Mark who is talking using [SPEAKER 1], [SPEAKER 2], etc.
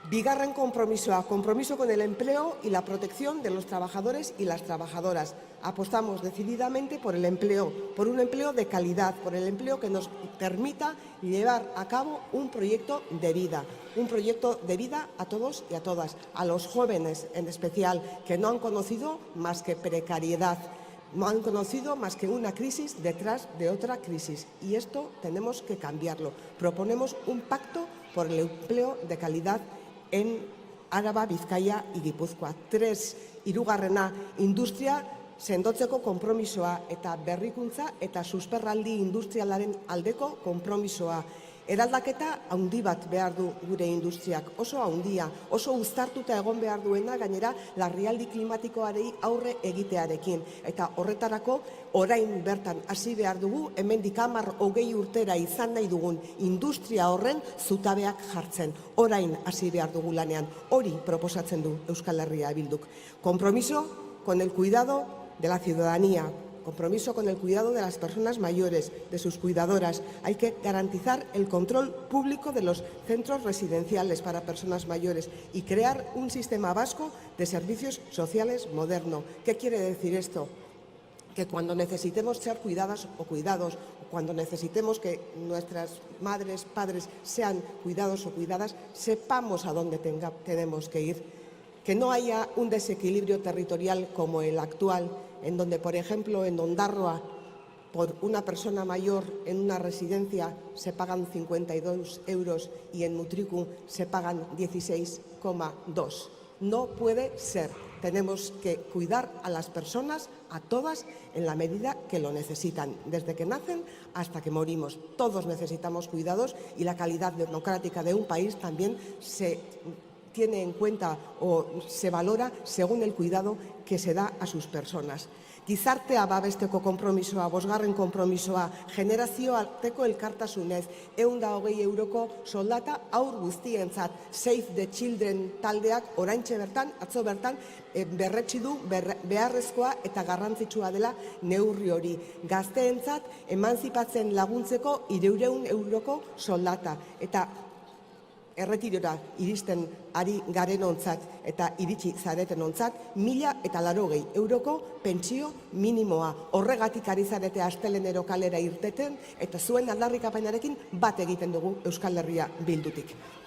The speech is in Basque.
[SPEAKER 1] Bigarren compromisoa, compromiso con el empleo y la protección de los trabajadores y las trabajadoras. Apostamos decididamente por el empleo, por un empleo de calidad, por el empleo que nos permita llevar a cabo un proyecto de vida a todos y a todas, a los jóvenes en especial, que no han conocido más que precariedad. No han conocido más que una crisis detrás de otra crisis y esto tenemos que cambiarlo. Proponemos un pacto por el empleo de calidad en Araba, Bizkaia y Gipuzkoa. 3. Hirugarrena, industria sendotzeko konpromisoa eta berrikuntza eta susperraldi industrialaren aldeko konpromisoa. Eraldaketa handi bat behar du gure industriak, oso handia, oso uztartuta egon behar duena gainera larrialdi klimatikoarei aurre egitearekin. Eta horretarako orain bertan hasi behar dugu, hemendik 10-20 urtera izan nahi dugun industria horren zutabeak jartzen. Orain hasi behar dugu lanean, hori proposatzen du Euskal Herria Bilduk. Compromiso con el cuidado de la ciudadanía. Compromiso con el cuidado de las personas mayores, de sus cuidadoras. Hay que garantizar el control público de los centros residenciales para personas mayores y crear un sistema vasco de servicios sociales moderno. ¿Qué quiere decir esto? Que cuando necesitemos ser cuidadas o cuidados, o cuando necesitemos que nuestras madres, padres sean cuidados o cuidadas, sepamos a dónde tenemos que ir. Que no haya un desequilibrio territorial como el actual, en donde, por ejemplo, en Ondarroa, por una persona mayor en una residencia se pagan 52 euros y en Mutriku se pagan 16,2. No puede ser. Tenemos que cuidar a las personas, a todas, en la medida que lo necesitan, desde que nacen hasta que morimos. Todos necesitamos cuidados y la calidad democrática de un país también se tiene en cuenta o se valora según el cuidado que se da a sus personas. Gizartea babesteko konpromisoa, 5. konpromisoa, generazio arteko elkartasunez, 120 euroko soldata haur guztientzat, Save the Children taldeak oraintxe bertan, atzo bertan, berretsi du beharrezkoa eta garrantzitsua dela neurri hori. Gazteentzat emanzipatzen laguntzeko 300 euroko soldata eta erretirora iristen ari garenontzat eta iritsi zaretenontzat 1.080 euroko pentsio minimoa. Horregatik ari zarete astelenero kalera irteten eta zuen aldarrikapenarekin bat egiten dugu Euskal Herria Bildutik.